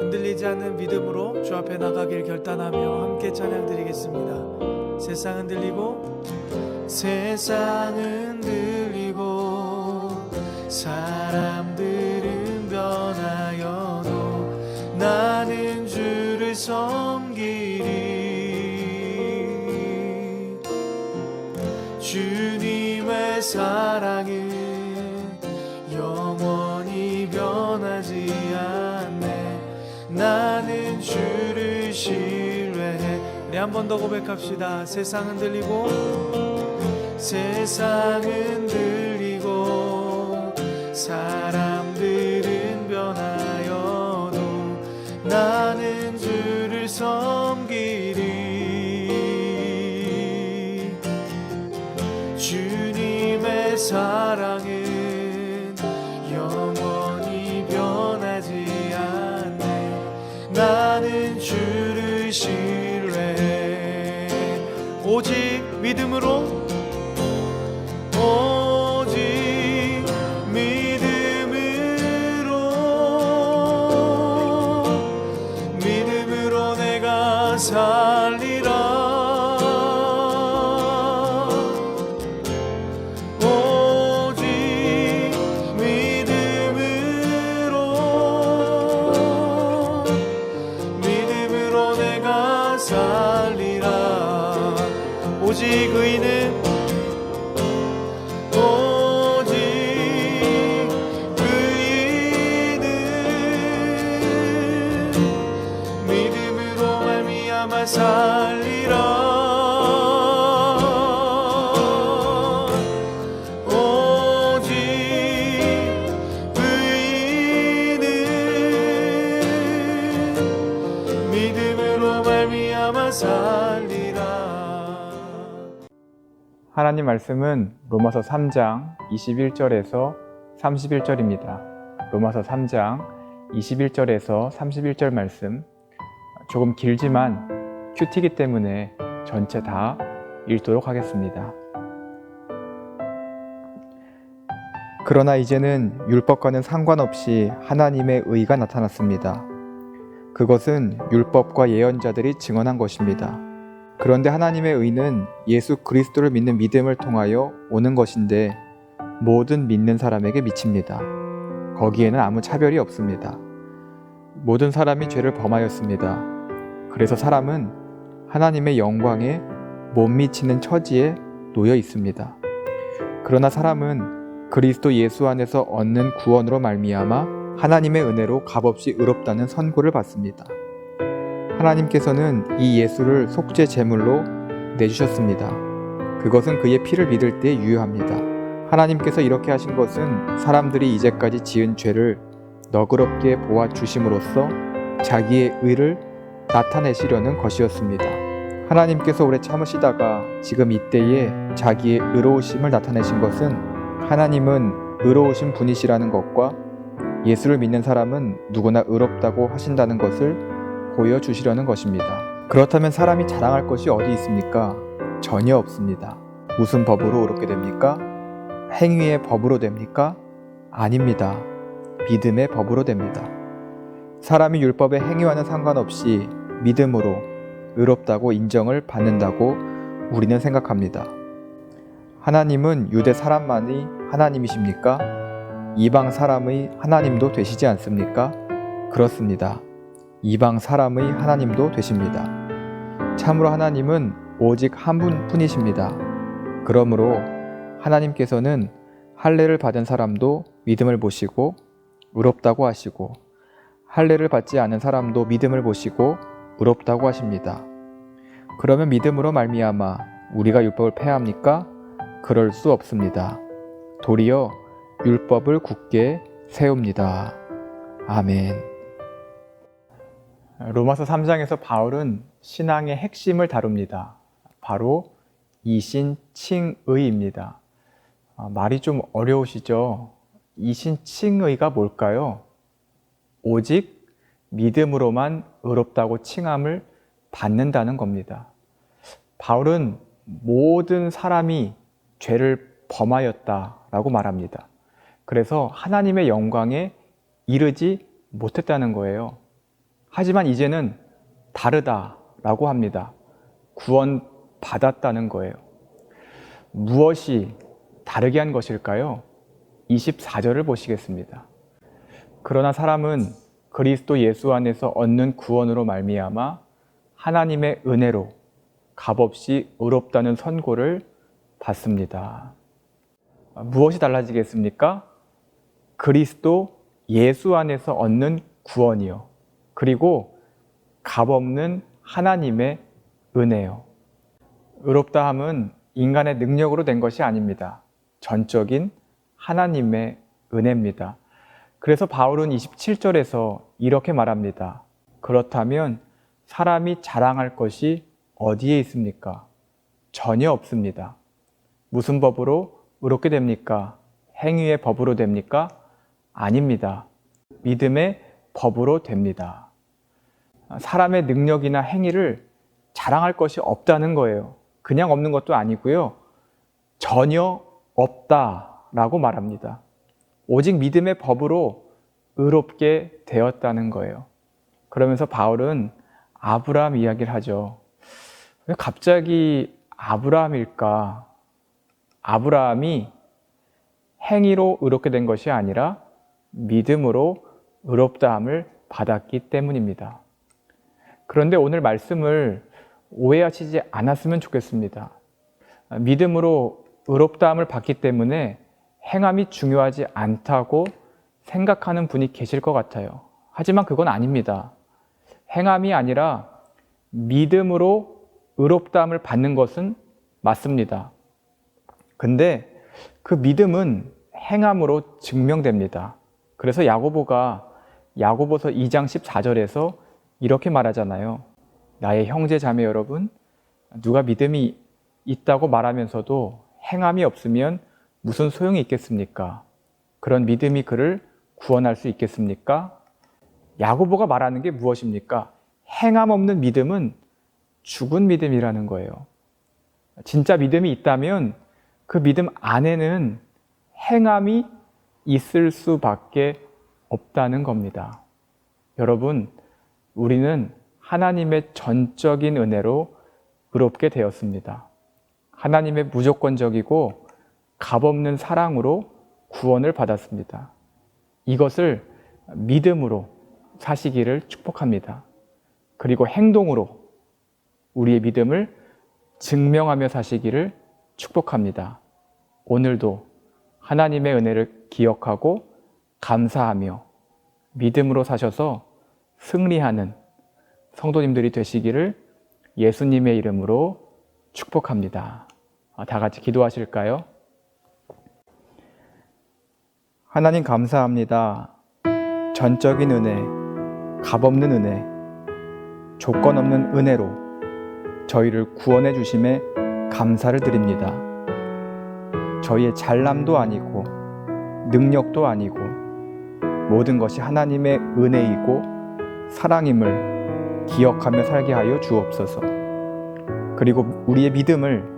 흔들리지 않는 믿음으로 주 앞에 나가길 결단하며 함께 찬양드리겠습니다. 세상 흔들리고 사람들은 변하여도 나는 주를 섬기리. 주님의 사랑은 영원히 변하지 않네. 나는 주를 신뢰해. 우리 한 번 더 고백합시다. 세상 흔들리고 사람들은 변하여도 나는 주를 섬기리. 주님의 사랑은 영원히 변하지 않네. 나는 주를 신뢰해. 오직 믿음으로 내가 살리라. 오직 믿음으로 내가 살리라. 오직 의인은 살리라. 오직 의인은 믿음으로 말미암아 살리라. 하나님 말씀은 로마서 3장 21절에서 31절입니다. 로마서 3장 21절에서 31절 말씀, 조금 길지만 큐티이기 때문에 전체 다 읽도록 하겠습니다. 그러나 이제는 율법과는 상관없이 하나님의 의가 나타났습니다. 그것은 율법과 예언자들이 증언한 것입니다. 그런데 하나님의 의는 예수 그리스도를 믿는 믿음을 통하여 오는 것인데 모든 믿는 사람에게 미칩니다. 거기에는 아무 차별이 없습니다. 모든 사람이 죄를 범하였습니다. 그래서 사람은 하나님의 영광에 못 미치는 처지에 놓여 있습니다. 그러나 사람은 그리스도 예수 안에서 얻는 구원으로 말미암아 하나님의 은혜로 값없이 의롭다는 선고를 받습니다. 하나님께서는 이 예수를 속죄 제물로 내주셨습니다. 그것은 그의 피를 믿을 때 유효합니다. 하나님께서 이렇게 하신 것은 사람들이 이제까지 지은 죄를 너그럽게 보아주심으로써 자기의 의를 나타내시려는 것이었습니다. 하나님께서 오래 참으시다가 지금 이때에 자기의 의로우심을 나타내신 것은 하나님은 의로우신 분이시라는 것과 예수를 믿는 사람은 누구나 의롭다고 하신다는 것을 보여주시려는 것입니다. 그렇다면 사람이 자랑할 것이 어디 있습니까? 전혀 없습니다. 무슨 법으로 의롭게 됩니까? 행위의 법으로 됩니까? 아닙니다. 믿음의 법으로 됩니다. 사람이 율법의 행위와는 상관없이 믿음으로 의롭다고 인정을 받는다고 우리는 생각합니다. 하나님은 유대 사람만이 하나님이십니까? 이방 사람의 하나님도 되시지 않습니까? 그렇습니다. 이방 사람의 하나님도 되십니다. 참으로 하나님은 오직 한 분뿐이십니다. 그러므로 하나님께서는 할례를 받은 사람도 믿음을 보시고 의롭다고 하시고 할례를 받지 않은 사람도 믿음을 보시고 의롭다고 하십니다. 그러면 믿음으로 말미암아 우리가 율법을 폐합니까? 그럴 수 없습니다. 도리어 율법을 굳게 세웁니다. 아멘. 로마서 3장에서 바울은 신앙의 핵심을 다룹니다. 바로 이신칭의입니다. 말이 좀 어려우시죠? 이신칭의가 뭘까요? 오직 믿음으로만 의롭다고 칭함을 받는다는 겁니다. 바울은 모든 사람이 죄를 범하였다라고 말합니다. 그래서 하나님의 영광에 이르지 못했다는 거예요. 하지만 이제는 다르다라고 합니다. 구원받았다는 거예요. 무엇이 다르게 한 것일까요? 24절을 보시겠습니다. 그러나 사람은 그리스도 예수 안에서 얻는 구원으로 말미암아 하나님의 은혜로 값없이 의롭다는 선고를 받습니다. 무엇이 달라지겠습니까? 그리스도 예수 안에서 얻는 구원이요. 그리고 값없는 하나님의 은혜요. 의롭다함은 인간의 능력으로 된 것이 아닙니다. 전적인 하나님의 은혜입니다. 그래서 바울은 27절에서 이렇게 말합니다. 그렇다면 사람이 자랑할 것이 어디에 있습니까? 전혀 없습니다. 무슨 법으로 의롭게 됩니까? 행위의 법으로 됩니까? 아닙니다. 믿음의 법으로 됩니다. 사람의 능력이나 행위를 자랑할 것이 없다는 거예요. 그냥 없는 것도 아니고요. 전혀 없다라고 말합니다. 오직 믿음의 법으로 의롭게 되었다는 거예요. 그러면서 바울은 아브라함 이야기를 하죠. 왜 갑자기 아브라함일까? 아브라함이 행위로 의롭게 된 것이 아니라 믿음으로 의롭다함을 받았기 때문입니다. 그런데 오늘 말씀을 오해하시지 않았으면 좋겠습니다. 믿음으로 의롭다함을 받기 때문에 행함이 중요하지 않다고 생각하는 분이 계실 것 같아요. 하지만 그건 아닙니다. 행함이 아니라 믿음으로 의롭다함을 받는 것은 맞습니다. 근데 그 믿음은 행함으로 증명됩니다. 그래서 야고보가 야고보서 2장 14절에서 이렇게 말하잖아요. 나의 형제 자매 여러분, 누가 믿음이 있다고 말하면서도 행함이 없으면 무슨 소용이 있겠습니까? 그런 믿음이 그를 구원할 수 있겠습니까? 야고보가 말하는 게 무엇입니까? 행함 없는 믿음은 죽은 믿음이라는 거예요. 진짜 믿음이 있다면 그 믿음 안에는 행함이 있을 수밖에 없다는 겁니다. 여러분, 우리는 하나님의 전적인 은혜로 의롭게 되었습니다. 하나님의 무조건적이고 값없는 사랑으로 구원을 받았습니다. 이것을 믿음으로 사시기를 축복합니다. 그리고 행동으로 우리의 믿음을 증명하며 사시기를 축복합니다. 오늘도 하나님의 은혜를 기억하고 감사하며 믿음으로 사셔서 승리하는 성도님들이 되시기를 예수님의 이름으로 축복합니다. 다 같이 기도하실까요? 하나님 감사합니다. 전적인 은혜, 값없는 은혜, 조건 없는 은혜로 저희를 구원해 주심에 감사를 드립니다. 저희의 잘남도 아니고 능력도 아니고 모든 것이 하나님의 은혜이고 사랑임을 기억하며 살게 하여 주옵소서. 그리고 우리의 믿음을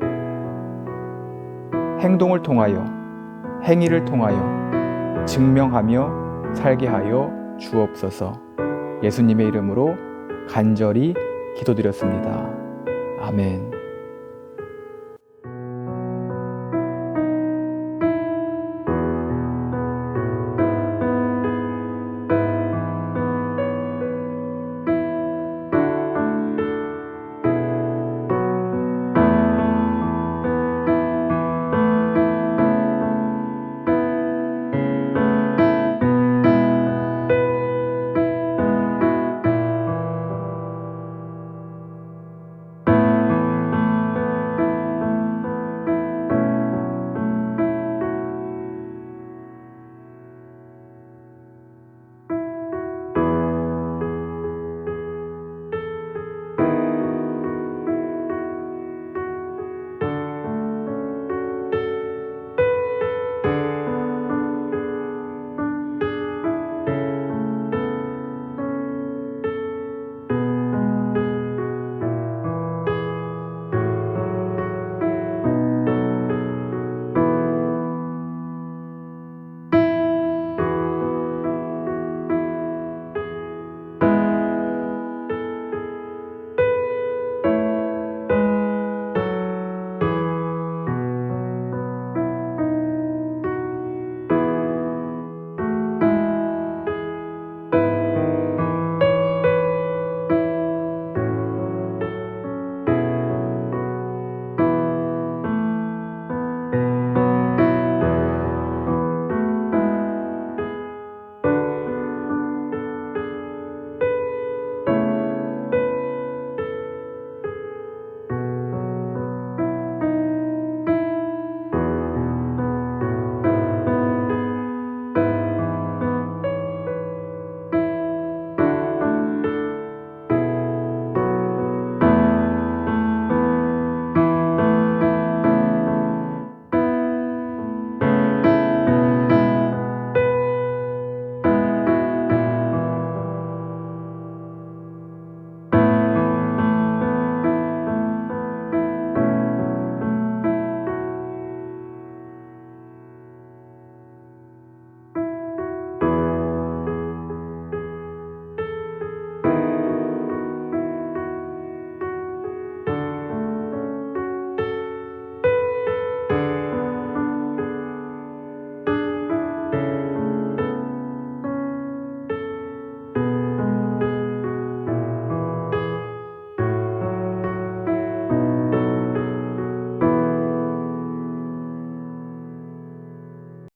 행동을 통하여, 행위를 통하여 증명하며 살게 하여 주옵소서. 예수님의 이름으로 간절히 기도드렸습니다. 아멘.